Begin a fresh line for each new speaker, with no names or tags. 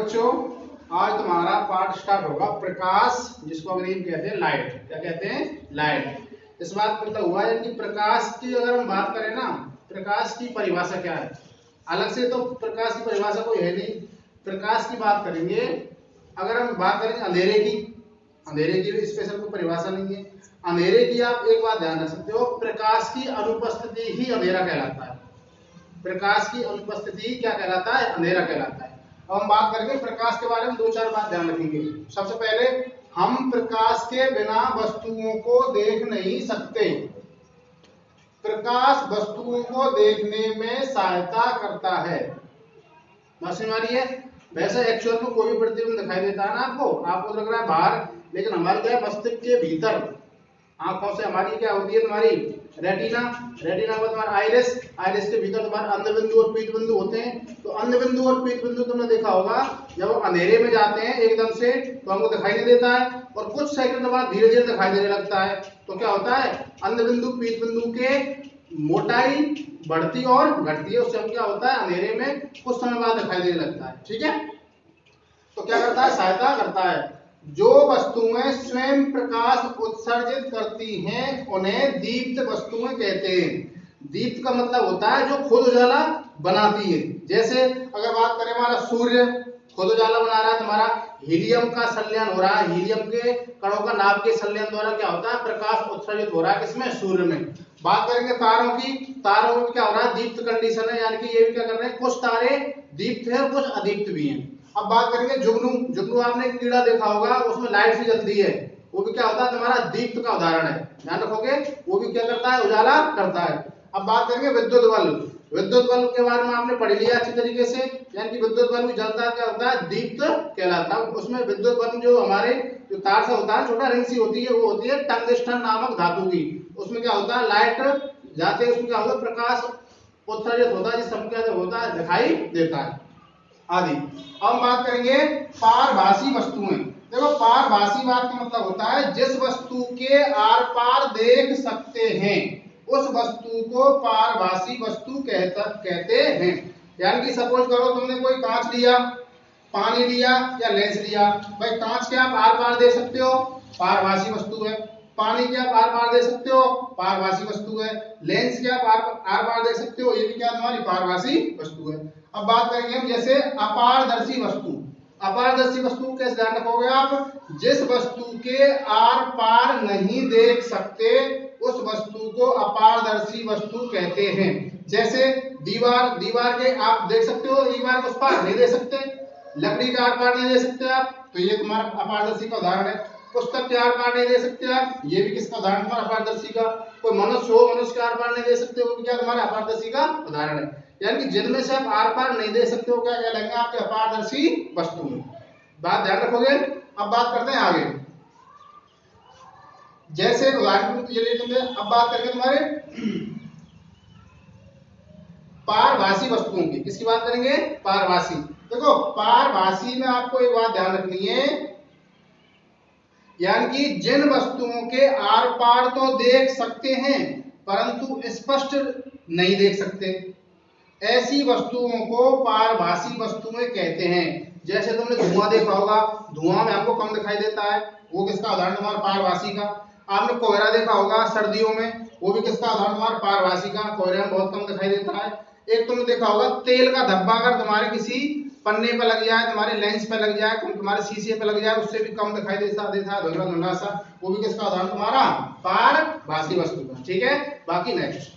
बच्चों, आज तुम्हारा पाठ स्टार्ट होगा प्रकाश, जिसको अंग्रेजी में कहते हैं लाइट। क्या कहते हैं? लाइट। इस बात मतलब हुआ है कि प्रकाश की अगर हम बात करें ना, प्रकाश की परिभाषा क्या है? अलग से तो प्रकाश की परिभाषा कोई है नहीं। प्रकाश की बात करेंगे, अगर हम बात करेंगे अंधेरे की भी स्पेशल कोई परिभाषा नहीं है। अंधेरे की आप एक बात ध्यान रख सकते हो, प्रकाश की अनुपस्थिति ही अंधेरा कहलाता है। प्रकाश की अनुपस्थिति क्या कहलाता है? अंधेरा कहलाता है। अब हम बात करेंगे प्रकाश के बारे में, दो चार बात ध्यान रखेंगे। सबसे पहले, हम प्रकाश के बिना वस्तुओं को देख नहीं सकते। प्रकाश वस्तुओं को देखने में सहायता करता है। बात समझ आ रही है? वैसे एक्चुअल में कोई भी प्रतिबिंब दिखाई देता है ना आपको लग रहा है बाहर, लेकिन हमारे क्या है, मस्तिष्क के भीतर आंखों से हमारी क्या होती है, तुम्हारी रेटिना को तुम्हारा आइरिस के भीतर तुम्हारा अंधबिंदु और पीत बिंदु होते हैं। तो अंधबिंदु और पीत बिंदु तुमने देखा होगा, जब वो अंधेरे में जाते हैं एकदम से तो हमको दिखाई नहीं देता है, और कुछ सेकंड बाद धीरे धीरे दिखाई देने लगता है। तो क्या होता है, अंधबिंदु पीत बिंदु के मोटाई बढ़ती और घटती है। उससे हम क्या होता है, अंधेरे में कुछ समय बाद दिखाई देने लगता है। ठीक है, तो क्या करता है, सहायता करता है। जो वस्तुएं स्वयं प्रकाश उत्सर्जित करती हैं उन्हें दीप्त वस्तुएं कहते हैं। दीप्त का मतलब होता है जो खुद उजाला बनाती है। जैसे अगर बात करें, हमारा सूर्य खुद उजाला बना रहा है, तुम्हारा हीलियम का संलयन हो रहा है, हीलियम के कणों का नाभ के संलयन द्वारा क्या होता है, प्रकाश उत्सर्जित हो रहा है। किसमें? सूर्य में। बात करेंगे तारों की, तारों में क्या हो रहा है, दीप्त कंडीशन है, यानी कि ये भी क्या कर रहे हैं, कुछ तारे दीप्त है और कुछ अदीप्त भी हैं। अब बात करेंगे जुगनू आपने कीड़ा देखा होगा, उसमें लाइट से जलती है, वो भी क्या होता है, तुम्हारा दीप्त का उदाहरण है। ध्यान रखोगे, वो भी क्या करता है, उजाला करता है। अब बात करेंगे विद्युत बल्ब के बारे में आपने पढ़ लिया अच्छी तरीके से, यानी कि विद्युत बल्ब भी जलता है, क्या होता है, दीप्त कहलाता है। उसमें विद्युत बल्ब जो हमारे जो तार सा होता है, छोटा रिंग सी होती है, वो होती है टंगस्टन नामक धातु की। उसमें क्या होता है, लाइट जाते उसमें क्या होता है, प्रकाश उत्सर्जित होता है, जिससे हम क्या होता है, दिखाई देता है आदि। अब हम बात करेंगे पारभासी वस्तुएं। देखो, पारभासी बात का मतलब होता है जिस वस्तु के आर पार देख सकते हैं, उस वस्तु को पारभासी वस्तु कहते हैं। यानी कि सपोज करो, तुमने कोई कांच लिया, पानी लिया या लेंस लिया। भाई कांच के आप आर पार देख सकते हो, पारभासी वस्तु है। पानी के आप आर पार देख सकते हो, पारभासी वस्तु है। लेंस के आप आर पार देख सकते हो, ये भी क्या तुम्हारी पारभासी वस्तु है। अब बात करेंगे हम जैसे अपारदर्शी वस्तु। अपारदर्शी वस्तु कैसे ध्यान रखोगे आप, जिस वस्तु के आर पार नहीं देख सकते उस वस्तु को अपारदर्शी वस्तु कहते हैं। जैसे दीवार के आप देख सकते हो, दीवार को उस पार नहीं देख सकते, लकड़ी का आर पार नहीं देख सकते आप, तो ये तुम्हारा अपारदर्शी का उदाहरण है। पुस्तक के आर पार नहीं दे सकते आप, ये भी किसका उदाहरण, तुम्हारा अपारदर्शी का। कोई मनुष्य हो, मनुष्य के आर पार नहीं दे सकते, वो भी क्या तुम्हारा अपारदर्शी का उदाहरण है। यानी कि जिनमें से आप आर पार नहीं दे सकते हो, क्या कहलाएंगे, आपके अपारदर्शी वस्तु में। बात ध्यान रखोगे। अब बात करते हैं आगे, जैसे उदाहरण ये ले लेंगे। अब बात करेंगे तुम्हारे पारभासी वस्तुओं की। किसकी बात करेंगे? पारभासी। देखो, पारभासी में आपको एक बात ध्यान रखनी है, यानी कि जिन वस्तुओं के आर पार तो देख सकते हैं परंतु स्पष्ट नहीं देख सकते, ऐसी वस्तुओं को पारभासी वस्तुएं कहते हैं। जैसे तुमने धुआं देखा होगा, धुआं में हमको कम दिखाई देता है, वो किसका उदाहरण, तुम्हारा पारभासी का। आपने कोहरा देखा होगा सर्दियों में, वो भी किसका उदाहरण, तुम्हारा पारभासी का। कोहरे में बहुत कम दिखाई देता है। एक तुमने देखा होगा तेल का धब्बा अगर तुम्हारे किसी पन्ने पे लग जाए, तुम्हारे लेंस पे लग जाए, तुम्हारे शीशे पे लग जाए, उससे भी कम दिखाई देता है धुंधला सा, वो भी किसका उदाहरण, तुम्हारा पारभासी वस्तु का। ठीक है, बाकी नेक्स्ट।